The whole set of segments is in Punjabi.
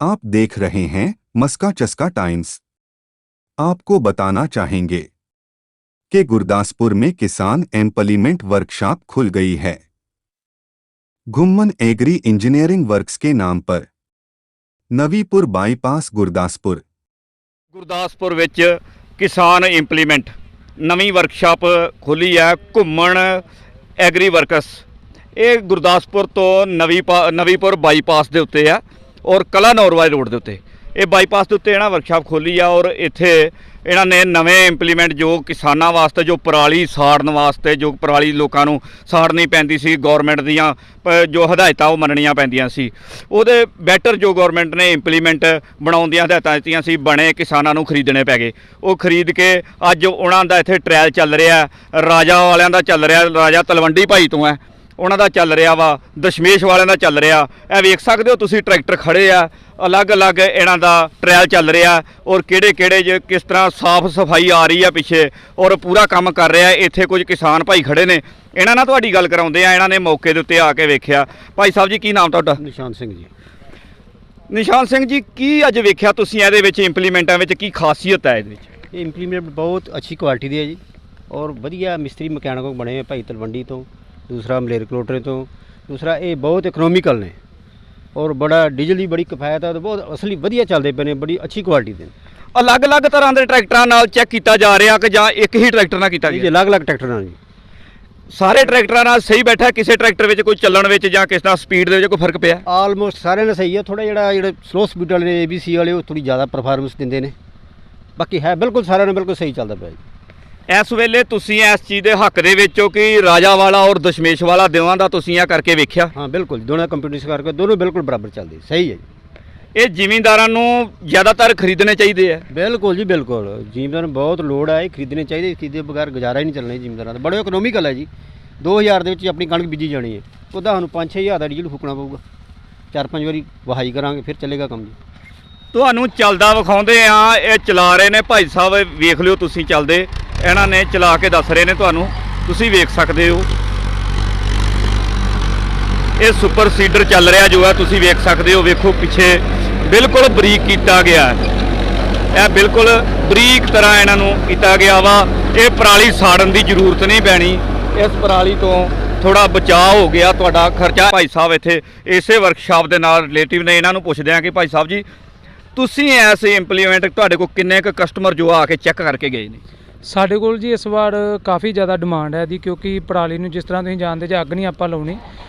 आप देख रहे हैं मस्का चस्का टाइम्स। आपको बताना चाहेंगे कि गुरदासपुर में किसान एम्प्लीमेंट वर्कशॉप खुल गई है। घुम्मन एग्री इंजीनियरिंग वर्क्स के नाम पर नवीपुर बाईपास गुरदासपुर। ਗੁਰਦਾਸਪੁਰ ਵਿੱਚ ਕਿਸਾਨ ਇੰਪਲੀਮੈਂਟ ਨਵੀਂ ਵਰਕਸ਼ਾਪ ਖੁੱਲੀ ਹੈ ਘੁੰਮਣ ਐਗਰੀ ਵਰਕਸ। ਇਹ ਗੁਰਦਾਸਪੁਰ ਤੋਂ ਨਵੀਪੁਰ ਬਾਈਪਾਸ ਦੇ ਉੱਤੇ ਆ ਔਰ ਕਲਾਨੌਰ ਰੋਡ ਦੇ ਉੱਤੇ ਇਹ ਬਾਈਪਾਸ ਦੇ ਉੱਤੇ ਇਹਨਾਂ ਵਰਕਸ਼ਾਪ ਖੋਲੀ ਆ ਔਰ ਇੱਥੇ ਇਹਨਾਂ ਨੇ ਨਵੇਂ ਇੰਪਲੀਮੈਂਟ ਜੋ ਕਿਸਾਨਾਂ ਵਾਸਤੇ ਜੋ ਪਰਾਲੀ ਸਾੜਨ ਵਾਸਤੇ ਜੋ ਪਰਾਲੀ ਲੋਕਾਂ ਨੂੰ ਸਾੜਨੀ ਪੈਂਦੀ ਸੀ ਗੌਰਮੈਂਟ ਦੀਆਂ ਜੋ ਹਦਾਇਤਾਂ ਉਹ ਮੰਨਣੀਆਂ ਪੈਂਦੀਆਂ ਸੀ ਉਹਦੇ ਬੈਟਰ ਜੋ ਗੌਰਮੈਂਟ ਨੇ ਇੰਪਲੀਮੈਂਟ ਬਣਾਉਣ ਦੀਆਂ ਹਦਾਇਤਾਂ ਦਿੱਤੀਆਂ ਸੀ ਬਣੇ ਕਿਸਾਨਾਂ ਨੂੰ ਖਰੀਦਣੇ ਪੈ ਗਏ। ਉਹ ਖਰੀਦ ਕੇ ਅੱਜ ਉਹਨਾਂ ਦਾ ਇੱਥੇ ਟ੍ਰਾਇਲ ਚੱਲ ਰਿਹਾ ਰਾਜਾ ਵਾਲਿਆਂ ਦਾ ਚੱਲ ਰਿਹਾ ਰਾਜਾ ਤਲਵੰਡੀ ਭਾਈ ਤੋਂ ਹੈ ਉਹਨਾਂ ਦਾ ਚੱਲ ਰਿਹਾ ਵਾ ਦਸ਼ਮੇਸ਼ ਵਾਲਿਆਂ ਦਾ ਚੱਲ ਰਿਹਾ। ਇਹ ਵੇਖ ਸਕਦੇ ਹੋ ਤੁਸੀਂ ਟਰੈਕਟਰ ਖੜੇ ਆ ਅਲੱਗ-ਅਲੱਗ ਇਹਨਾਂ ਦਾ ਟ੍ਰਾਇਲ ਚੱਲ ਰਿਹਾ ਔਰ ਕਿਹੜੇ ਕਿਸ ਤਰ੍ਹਾਂ ਸਾਫ਼ ਸਫਾਈ ਆ ਰਹੀ ਆ ਪਿੱਛੇ ਔਰ ਪੂਰਾ ਕੰਮ ਕਰ ਰਿਹਾ। ਇੱਥੇ ਕੁਝ ਕਿਸਾਨ ਭਾਈ ਖੜੇ ਨੇ ਇਹਨਾਂ ਨਾਲ ਤੁਹਾਡੀ ਗੱਲ ਕਰਾਉਂਦੇ ਆ। ਇਹਨਾਂ ਨੇ ਮੌਕੇ ਦੇ ਉੱਤੇ ਆ ਕੇ ਵੇਖਿਆ। ਭਾਈ ਸਾਹਿਬ ਜੀ ਕੀ ਨਾਮ ਤੁਹਾਡਾ? ਨਿਸ਼ਾਨ ਸਿੰਘ ਜੀ। ਨਿਸ਼ਾਨ ਸਿੰਘ ਜੀ ਕੀ ਅੱਜ ਵੇਖਿਆ ਤੁਸੀਂ ਇਹਦੇ ਵਿੱਚ ਇੰਪਲੀਮੈਂਟਾਂ ਵਿੱਚ ਕੀ ਖਾਸੀਅਤ ਹੈ ਇਹਦੇ ਵਿੱਚ? ਇਹ ਇੰਪਲੀਮੈਂਟ ਬਹੁਤ ਅੱਛੀ ਕੁਆਲਿਟੀ ਦੇ ਹੈ ਜੀ ਔਰ ਵਧੀਆ ਮਿਸਤਰੀ ਮਕੈਨਿਕ ਬਣੇ ਹੋਏ ਭਾਈ ਤਲਵੰਡੀ ਤੋਂ, ਦੂਸਰਾ ਮਲੇਰਕੋਟਲੇ ਤੋਂ, ਦੂਸਰਾ ਇਹ ਬਹੁਤ ਇਕਨੋਮਿਕਲ ਨੇ ਔਰ ਬੜਾ ਡੀਜ਼ਲ ਦੀ ਬੜੀ ਕਿਫਾਇਤ ਹੈ। ਬਹੁਤ ਅਸਲੀ ਵਧੀਆ ਚੱਲਦੇ ਪਏ ਨੇ, ਬੜੀ ਅੱਛੀ ਕੁਆਲਿਟੀ ਦੇ। ਅਲੱਗ-ਅਲੱਗ ਤਰ੍ਹਾਂ ਦੇ ਟਰੈਕਟਰਾਂ ਨਾਲ ਚੈੱਕ ਕੀਤਾ ਜਾ ਰਿਹਾ ਕਿ ਜਾਂ ਇੱਕ ਹੀ ਟਰੈਕਟਰ ਨਾਲ ਕੀਤਾ ਜੀ? ਗਿਆ? ਅਲੱਗ-ਅਲੱਗ ਟਰੈਕਟਰ ਨਾਲ ਜੀ। ਸਾਰੇ ਟਰੈਕਟਰਾਂ ਨਾਲ ਸਹੀ ਬੈਠਾ? ਕਿਸੇ ਟਰੈਕਟਰ ਵਿੱਚ ਕੋਈ ਚੱਲਣ ਵਿੱਚ ਜਾਂ ਕਿਸ ਤਰ੍ਹਾਂ ਸਪੀਡ ਦੇ ਵਿੱਚ ਕੋਈ ਫਰਕ ਪਿਆ? ਆਲਮੋਸਟ ਸਾਰਿਆਂ ਨਾਲ ਸਹੀ ਹੈ। ਥੋੜਾ ਜਿਹੜੇ ਸਲੋ ਸਪੀਡ ਵਾਲੇ ਨੇ ABC ਵਾਲੇ ਉਹ ਥੋੜੀ ਜ਼ਿਆਦਾ ਪਰਫਾਰਮੈਂਸ ਦਿੰਦੇ ਨੇ। ਬਾਕੀ ਹੈ ਬਿਲਕੁਲ ਸਾਰਿਆਂ ਨੂੰ ਬਿਲਕੁਲ ਸਹੀ ਚੱਲਦਾ ਪਿਆ ਜੀ। ਇਸ ਵੇਲੇ ਤੁਸੀਂ ਇਸ ਚੀਜ਼ ਦੇ ਹੱਕ ਦੇ ਵਿੱਚ ਹੋ ਕਿ ਰਾਜਾ ਵਾਲਾ ਔਰ ਦਸ਼ਮੇਸ਼ ਵਾਲਾ ਦੋਵਾਂ ਦਾ ਤੁਸੀਂ ਇਹ ਕਰਕੇ ਵੇਖਿਆ? ਹਾਂ ਬਿਲਕੁਲ, ਦੋਨਾਂ ਕੰਪਿਊਟਰ ਕਰਕੇ ਦੋਨੋਂ ਬਿਲਕੁਲ ਬਰਾਬਰ ਚੱਲਦੇ, ਸਹੀ ਹੈ ਜੀ। ਇਹ ਜ਼ਿਮੀਂਦਾਰਾਂ ਨੂੰ ਜ਼ਿਆਦਾਤਰ ਖਰੀਦਣੇ ਚਾਹੀਦੇ ਆ? ਬਿਲਕੁਲ ਜੀ ਬਿਲकुल, ਜ਼ਿਮੀਂਦਾਰਾਂ ਨੂੰ ਬਹੁਤ ਲੋੜ ਹੈ, ਇਹ ਖਰੀਦਣੇ ਚਾਹੀਦੇ। ਖਰੀਦੇ ਬਗੈਰ ਗੁਜ਼ਾਰਾ ਹੀ ਨਹੀਂ ਚੱਲਣਾ ਜ਼ਿਮੀਂਦਾਰਾਂ ਦਾ। ਬੜੇ ਇਕਨੋਮਿਕਲ ਹੈ ਜੀ। 2000 ਦੇ ਵਿੱਚ ਆਪਣੀ ਕਣਕ ਬੀਜੀ ਜਾਣੀ ਹੈ, ਉਹਦਾ ਸਾਨੂੰ 5-6 ਹਜ਼ਾਰ ਦਾ ਡੀਜ਼ਲ ਫੂਕਣਾ ਪਊਗਾ। 4-5 ਵਾਰੀ ਵਹਾਈ ਕਰਾਂਗੇ ਫਿਰ ਚੱਲੇਗਾ ਕੰਮ ਜੀ। ਤੁਹਾਨੂੰ ਚੱਲਦਾ ਵਿਖਾਉਂਦੇ ਆ। ਇਹ ਚਲਾ ਰਹੇ ਨੇ ਭਾਈ ਸਾਹਿਬ, ਵੇਖ ਲਿਓ ਤੁਸੀਂ ਚੱਲਦੇ। ਇਹਨਾਂ ਨੇ ਚਲਾ ਕੇ ਦੱਸ ਰਹੇ ਨੇ ਤੁਹਾਨੂੰ, ਤੁਸੀਂ ਵੇਖ ਸਕਦੇ ਹੋ। ਇਹ ਸੁਪਰ ਸੀਡਰ ਚੱਲ ਰਿਹਾ ਜੋ ਹੈ ਤੁਸੀਂ ਵੇਖ ਸਕਦੇ ਹੋ। ਵੇਖੋ ਪਿੱਛੇ ਬਿਲਕੁਲ ਬਰੀਕ ਕੀਤਾ ਗਿਆ ਹੈ। ਇਹ ਬਿਲਕੁਲ ਬਰੀਕ ਤਰ੍ਹਾਂ ਇਹਨਾਂ ਨੂੰ ਕੀਤਾ ਗਿਆ ਵਾ। ਇਹ ਪਰਾਲੀ ਸਾੜਨ ਦੀ ਜ਼ਰੂਰਤ ਨਹੀਂ ਪੈਣੀ। ਇਸ ਪਰਾਲੀ ਤੋਂ ਥੋੜਾ ਬਚਾਅ ਹੋ ਗਿਆ ਤੁਹਾਡਾ ਖਰਚਾ। ਭਾਈ ਸਾਹਿਬ ਇੱਥੇ ਇਸੇ ਵਰਕਸ਼ਾਪ ਦੇ ਨਾਲ ਰਿਲੇਟਿਵ ਨੇ, ਇਹਨਾਂ ਨੂੰ ਪੁੱਛਦੇ ਆ ਕਿ ਭਾਈ ਸਾਹਿਬ ਜੀ ਤੁਸੀਂ ਐਸੇ ਇੰਪਲੀਮੈਂਟ ਤੁਹਾਡੇ ਕੋਲ ਕਿੰਨੇ ਕੁ ਕਸਟਮਰ ਜੋ ਆ ਕੇ ਚੈੱਕ ਕਰਕੇ ਗਏ ਨੇ? ਸਾਡੇ ਕੋਲ ਜੀ ਇਸ ਵਾਰ ਕਾਫੀ ਜ਼ਿਆਦਾ ਡਿਮਾਂਡ ਹੈ ਦੀ, ਕਿਉਂਕਿ ਪਰਾਲੀ ਨੂੰ ਜਿਸ ਤਰ੍ਹਾਂ ਤੁਸੀਂ ਜਾਣਦੇ ਜੇ ਅੱਗ ਨਹੀਂ ਆਪਾਂ ਲਾਉਣੀ,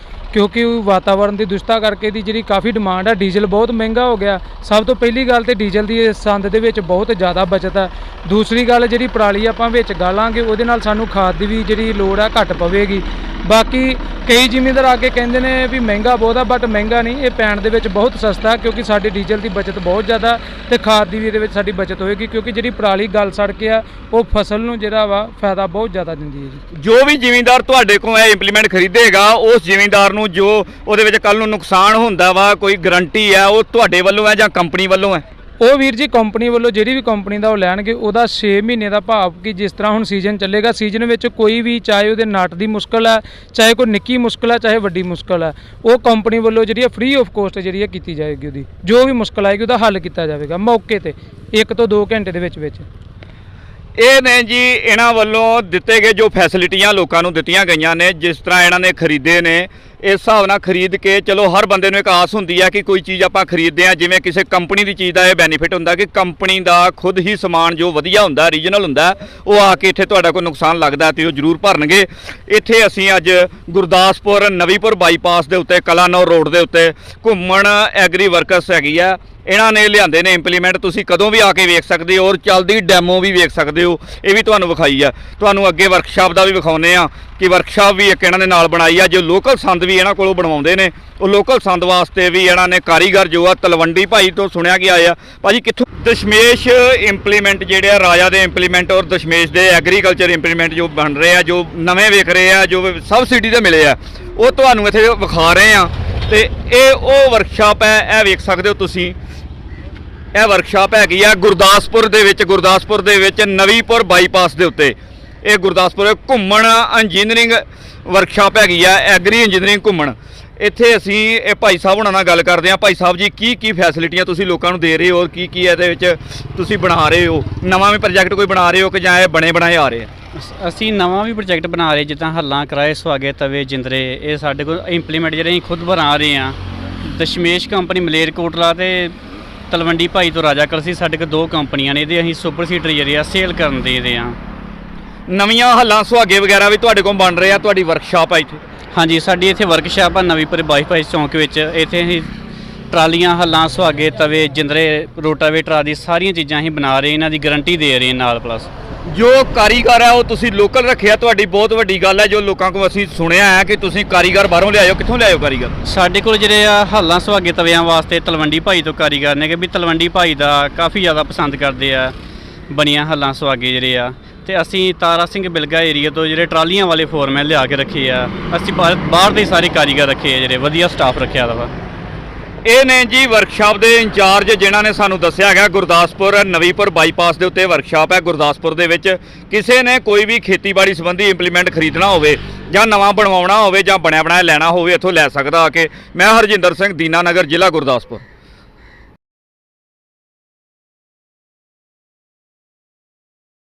ਕਿਉਂਕਿ ਵਾਤਾਵਰਣ ਦੀ ਦੁਸ਼ਟਤਾ ਕਰਕੇ ਦੀ ਜਿਹੜੀ ਕਾਫੀ ਡਿਮਾਂਡ ਹੈ। ਡੀਜ਼ਲ ਬਹੁਤ ਮਹਿੰਗਾ ਹੋ ਗਿਆ। ਸਭ ਤੋਂ ਪਹਿਲੀ ਗੱਲ ਤੇ ਡੀਜ਼ਲ ਦੀ ਸੰਦ ਦੇ ਵਿੱਚ ਬਹੁਤ ਜ਼ਿਆਦਾ ਬਚਤ ਹੈ। ਦੂਸਰੀ ਗੱਲ ਜਿਹੜੀ ਪਰਾਲੀ ਆਪਾਂ ਵਿੱਚ ਗਾਲਾਂਗੇ ਉਹਦੇ ਨਾਲ ਸਾਨੂੰ ਖਾਦ ਦੀ ਵੀ ਜਿਹੜੀ ਲੋੜ ਹੈ ਘੱਟ ਪਵੇਗੀ। ਬਾਕੀ ਕਈ ਜ਼ਿਮੀਂਦਾਰ ਆ ਕੇ ਕਹਿੰਦੇ ਨੇ ਵੀ ਮਹਿੰਗਾ ਬਹੁਤ ਆ, ਬਟ ਮਹਿੰਗਾ ਨਹੀਂ, ਇਹ ਪੈਣ ਦੇ ਵਿੱਚ ਬਹੁਤ ਸਸਤਾ, ਕਿਉਂਕਿ ਸਾਡੇ ਡੀਜ਼ਲ ਦੀ ਬਚਤ ਬਹੁਤ ਜ਼ਿਆਦਾ ਤੇ ਖਾਦ ਦੀ ਵੀ ਇਹਦੇ ਵਿੱਚ ਸਾਡੀ ਬਚਤ ਹੋਏਗੀ, ਕਿਉਂਕਿ ਜਿਹੜੀ ਪਰਾਲੀ ਗਲ ਸੜ ਕੇ ਆ ਉਹ ਫਸਲ ਨੂੰ ਜਿਹੜਾ ਵਾ ਫਾਇਦਾ ਬਹੁਤ ਜ਼ਿਆਦਾ ਦਿੰਦੀ ਹੈ ਜੀ। ਜੋ ਵੀ ਜ਼ਿਮੀਂਦਾਰ ਤੁਹਾਡੇ ਕੋਲ ਇਹ ਇੰਪਲੀਮੈਂਟ ਖਰੀਦੇਗਾ ਉਸ ਜ਼ਿਮੀਂਦਾਰ ਨੂੰ ਜੋ ਉਹਦੇ ਵਿੱਚ ਕੱਲ ਨੂੰ ਨੁਕਸਾਨ ਹੁੰਦਾ ਵਾ ਕੋਈ ਗਰੰਟੀ ਹੈ ਉਹ ਤੁਹਾਡੇ ਵੱਲੋਂ ਹੈ ਜਾਂ ਕੰਪਨੀ ਵੱਲੋਂ ਹੈ? ਉਹ ਵੀਰ ਜੀ ਕੰਪਨੀ ਵੱਲੋਂ ਜਿਹੜੀ ਵੀ ਕੰਪਨੀ ਦਾ ਉਹ ਲੈਣਗੇ ਉਹਦਾ 6 ਮਹੀਨੇ ਦਾ ਭਾਵ ਕਿ ਜਿਸ ਤਰ੍ਹਾਂ ਹੁਣ ਸੀਜ਼ਨ ਚੱਲੇਗਾ, ਸੀਜ਼ਨ ਵਿੱਚ ਕੋਈ ਵੀ ਚਾਹੇ ਉਹਦੇ ਨਟ ਦੀ ਮੁਸ਼ਕਲ ਹੈ, ਚਾਹੇ ਕੋਈ ਨਿੱਕੀ ਮੁਸ਼ਕਲ ਹੈ, ਚਾਹੇ ਵੱਡੀ ਮੁਸ਼ਕਲ ਹੈ, ਉਹ ਕੰਪਨੀ ਵੱਲੋਂ ਜਿਹੜੀ ਹੈ ਫ੍ਰੀ ਆਫ ਕੋਸਟ ਜਿਹੜੀ ਹੈ ਕੀਤੀ ਜਾਏਗੀ। ਉਹਦੀ ਜੋ ਵੀ ਮੁਸ਼ਕਲ ਆਏਗੀ ਉਹਦਾ ਹੱਲ ਕੀਤਾ ਜਾਵੇਗਾ ਮੌਕੇ ਤੇ 1 ਤੋਂ 2 ਘੰਟੇ ਦੇ ਵਿੱਚ। ਇਹ ਨੇ ਜੀ ਇਹਨਾਂ ਵੱਲੋਂ ਦਿੱਤੇ ਗਏ ਜੋ ਫੈਸਿਲਿਟੀਆਂ ਲੋਕਾਂ ਨੂੰ ਦਿੱਤੀਆਂ ਗਈਆਂ ਨੇ, ਜਿਸ ਤਰ੍ਹਾਂ ਇਹਨਾਂ ਨੇ ਖਰੀਦੇ ਨੇ ਇਸ ਹਿਸਾਬ ਨਾਲ ਖਰੀਦ ਕੇ ਚਲੋ ਹਰ ਬੰਦੇ ਨੂੰ ਇੱਕ ਆਸ ਹੁੰਦੀ ਹੈ ਕਿ ਕੋਈ ਚੀਜ਼ ਆਪਾਂ ਖਰੀਦਦੇ ਹਾਂ, ਜਿਵੇਂ ਕਿਸੇ ਕੰਪਨੀ ਦੀ ਚੀਜ਼ ਦਾ ਇਹ ਬੈਨੀਫਿਟ ਹੁੰਦਾ ਕਿ ਕੰਪਨੀ ਦਾ ਖੁਦ ਹੀ ਸਮਾਨ ਜੋ ਵਧੀਆ ਹੁੰਦਾ ਰੀਜਨਲ ਹੁੰਦਾ ਉਹ ਆ ਕੇ ਇੱਥੇ ਤੁਹਾਡਾ ਕੋਈ ਨੁਕਸਾਨ ਲੱਗਦਾ ਤੇ ਉਹ ਜ਼ਰੂਰ ਭਰਨਗੇ। ਇੱਥੇ ਅਸੀਂ ਅੱਜ ਗੁਰਦਾਸਪੁਰ ਨਵੀਪੁਰ ਬਾਈਪਾਸ ਦੇ ਉੱਤੇ ਕਲਾਨੌਰ ਰੋਡ ਦੇ ਉੱਤੇ ਘੁੰਮਣ ਐਗਰੀ ਵਰਕਸ ਹੈਗੀ ਆ। ਇਹਨਾਂ ਨੇ ਲਿਆਂਦੇ ਨੇ ਇੰਪਲੀਮੈਂਟ, ਤੁਸੀਂ ਕਦੋਂ ਵੀ ਆ ਕੇ ਵੇਖ ਸਕਦੇ ਹੋ ਔਰ ਚੱਲਦੀ ਡੈਮੋ ਵੀ ਵੇਖ ਸਕਦੇ ਹੋ। ਇਹ ਵੀ ਤੁਹਾਨੂੰ ਵਿਖਾਈ ਆ। ਤੁਹਾਨੂੰ ਅੱਗੇ ਵਰਕਸ਼ਾਪ ਦਾ ਵੀ ਵਿਖਾਉਂਦੇ ਆ ਕਿ ਵਰਕਸ਼ਾਪ ਵੀ ਇੱਕ ਇਹਨਾਂ ਨੇ ਨਾਲ ਬਣਾਈ ਆ। ਜੋ ਲੋਕਲ ਸੰਦ ਵੀ ਇਹਨਾਂ ਕੋਲੋਂ ਬਣਵਾਉਂਦੇ ਨੇ ਉਹ ਲੋਕਲ ਸੰਦ ਵਾਸਤੇ ਵੀ ਇਹਨਾਂ ਨੇ ਕਾਰੀਗਰ ਜੋ ਆ ਤਲਵੰਡੀ ਭਾਈ ਤੋਂ ਸੁਣਿਆ ਗਿਆ ਆ। ਭਾਜੀ ਕਿੱਥੋਂ? ਦਸ਼ਮੇਸ਼ ਇੰਪਲੀਮੈਂਟ ਜਿਹੜੇ ਆ ਰਾਜਾ ਦੇ ਇੰਪਲੀਮੈਂਟ ਔਰ ਦਸ਼ਮੇਸ਼ ਦੇ ਐਗਰੀਕਲਚਰ ਇੰਪਲੀਮੈਂਟ ਜੋ ਬਣ ਰਹੇ ਆ, ਜੋ ਨਵੇਂ ਵੇਖ ਰਹੇ ਆ, ਜੋ ਸਬਸਿਡੀ ਤੇ ਮਿਲੇ ਆ, ਉਹ ਤੁਹਾਨੂੰ ਇੱਥੇ ਵਿਖਾ ਰਹੇ ਆ। ਤੇ ਇਹ ਉਹ ਵਰਕਸ਼ਾਪ ਹੈ, ਇਹ ਵੇਖ ਸਕਦੇ ਹੋ ਤੁਸੀਂ। ਇਹ ਵਰਕਸ਼ਾਪ ਹੈਗੀ ਆ ਗੁਰਦਾਸਪੁਰ ਦੇ ਵਿੱਚ ਨਵੀਪੁਰ ਬਾਈਪਾਸ ਦੇ ਉੱਤੇ। ਇਹ ਗੁਰਦਾਸਪੁਰ ਘੁੰਮਣ ਇੰਜੀਨੀਅਰਿੰਗ ਵਰਕਸ਼ਾਪ ਹੈਗੀ ਆ, ਐਗਰੀ ਇੰਜੀਨੀਅਰਿੰਗ ਘੁੰਮਣ। ਇੱਥੇ ਅਸੀਂ ਇਹ ਭਾਈ ਸਾਹਿਬ ਹੁਣਾਂ ਨਾਲ ਗੱਲ ਕਰਦੇ ਹਾਂ। ਭਾਈ ਸਾਹਿਬ ਜੀ, ਕੀ ਫੈਸਿਲਿਟੀਆਂ ਤੁਸੀਂ ਲੋਕਾਂ ਨੂੰ ਦੇ ਰਹੇ ਹੋ, ਔਰ ਕੀ ਇਹਦੇ ਵਿੱਚ ਤੁਸੀਂ ਬਣਾ ਰਹੇ ਹੋ? ਨਵਾਂ ਵੀ ਪ੍ਰੋਜੈਕਟ ਕੋਈ ਬਣਾ ਰਹੇ ਹੋ ਕਿ ਜਾਂ ਇਹ ਬਣੇ ਬਣਾਏ ਆ ਰਹੇ ਆ? ਅਸੀਂ ਨਵਾਂ ਵੀ ਪ੍ਰੋਜੈਕਟ ਬਣਾ ਰਹੇ, ਜਿੱਦਾਂ ਹੱਲਾਂ, ਕਿਰਾਏ, ਸੁਹਾਗੇ, ਤਵੇ, ਜਿੰਦਰੇ, ਇਹ ਸਾਡੇ ਕੋਲ ਇੰਪਲੀਮੈਂਟ ਜਿਹੜੇ ਅਸੀਂ ਖੁਦ ਬਣਾ ਰਹੇ ਹਾਂ। ਦਸ਼ਮੇਸ਼ ਕੰਪਨੀ ਮਲੇਰਕੋਟਲਾ ਤੇ ਤਲਵੰਡੀ ਭਾਈ ਤੋਂ ਰਾਜਾ ਕਲਸੀ, ਸਾਡੇ ਕੋਲ 2 ਕੰਪਨੀਆਂ ਨੇ, ਇਹਦੇ ਅਸੀਂ ਸੁਪਰ ਸੀਡਰ ਜਿਹੜੇ ਆ ਸੇਲ ਕਰਨ ਦੇ ਰਹੇ ਹਾਂ। ਨਵੀਆਂ ਹੱਲਾਂ, ਸੁਹਾਗੇ ਵਗੈਰਾ ਵੀ ਤੁਹਾਡੇ ਕੋਲ ਬਣ ਰਹੇ ਆ? ਤੁਹਾਡੀ ਵਰਕਸ਼ਾਪ ਆ ਇੱਥੇ? ਹਾਂਜੀ, ਸਾਡੀ ਇੱਥੇ ਵਰਕਸ਼ਾਪ ਆ ਨਵੀਂਪੁਰ ਬਾਈਪਾਸ ਚੌਂਕ ਵਿੱਚ। ਇੱਥੇ ਅਸੀਂ ਟਰਾਲੀਆਂ, ਹੱਲਾਂ, ਸੁਹਾਗੇ, ਤਵੇ, ਜਿੰਦਰੇ, ਰੋਟਾਵੇਟਰ ਆਦਿ ਸਾਰੀਆਂ ਚੀਜ਼ਾਂ ਅਸੀਂ ਬਣਾ ਰਹੇ, ਇਹਨਾਂ ਦੀ ਗਾਰੰਟੀ ਦੇ ਰਹੇ ਨਾਲ। ਪਲੱਸ ਜੋ ਕਾਰੀਗਰ ਹੈ ਉਹ ਤੁਸੀਂ ਲੋਕਲ ਰੱਖਿਆ, ਤੁਹਾਡੀ ਬਹੁਤ ਵੱਡੀ ਗੱਲ ਹੈ। ਜੋ ਲੋਕਾਂ ਕੋਲ ਅਸੀਂ ਸੁਣਿਆ ਹੈ ਕਿ ਤੁਸੀਂ ਕਾਰੀਗਰ ਬਾਹਰੋਂ ਲਿਆਇਓ, ਕਿੱਥੋਂ ਲਿਆਇਓ ਕਾਰੀਗਰ? ਸਾਡੇ ਕੋਲ ਜਿਹੜੇ ਆ ਹੱਲਾਂ, ਸੁਹਾਗੇ, ਤਵਿਆਂ ਵਾਸਤੇ ਤਲਵੰਡੀ ਭਾਈ ਤੋਂ ਕਾਰੀਗਰ ਨੇ, ਕਿ ਵੀ ਤਲਵੰਡੀ ਭਾਈ ਦਾ ਕਾਫੀ ਜ਼ਿਆਦਾ ਪਸੰਦ ਕਰਦੇ ਆ ਬਣੀਆਂ ਹੱਲਾਂ, ਸੁਹਾਗੇ ਜਿਹੜੇ ਆ। ਤੇ ਅਸੀਂ ਤਾਰਾ ਸਿੰਘ ਬਿਲਗਾ ਏਰੀਆ ਤੋਂ ਜਿਹੜੇ ਟਰਾਲੀਆਂ ਵਾਲੇ ਫੋਰਮੈਨ ਲਿਆ ਕੇ ਰੱਖੇ ਆ। ਅਸੀਂ ਬਾਹਰ ਦੇ ਸਾਰੇ ਕਾਰੀਗਰ ਰੱਖੇ ਆ, ਜਿਹੜੇ ਵਧੀਆ ਸਟਾਫ ਰੱਖਿਆ ਦਾ ਵਾ। ਇਹ ਨੇ ਜੀ ਵਰਕਸ਼ਾਪ ਦੇ ਇੰਚਾਰਜ, ਜਿਨ੍ਹਾਂ ਨੇ ਸਾਨੂੰ ਦੱਸਿਆ ਹੈਗਾ ਗੁਰਦਾਸਪੁਰ ਨਵੀਂਪੁਰ ਬਾਈਪਾਸ ਦੇ ਉੱਤੇ ਵਰਕਸ਼ਾਪ ਹੈ ਗੁਰਦਾਸਪੁਰ ਦੇ ਵਿੱਚ। ਕਿਸੇ ਨੇ ਕੋਈ ਵੀ ਖੇਤੀਬਾੜੀ ਸੰਬੰਧੀ ਇੰਪਲੀਮੈਂਟ ਖਰੀਦਣਾ ਹੋਵੇ ਜਾਂ ਨਵਾਂ ਬਣਵਾਉਣਾ ਹੋਵੇ ਜਾਂ ਬਣਿਆ ਬਣਾਇਆ ਲੈਣਾ ਹੋਵੇ, ਇੱਥੋਂ ਲੈ ਸਕਦਾ ਆ ਕੇ। ਮੈਂ ਹਰਜਿੰਦਰ ਸਿੰਘ, ਦੀਨਾਨਗਰ, ਜ਼ਿਲ੍ਹਾ ਗੁਰਦਾਸਪੁਰ।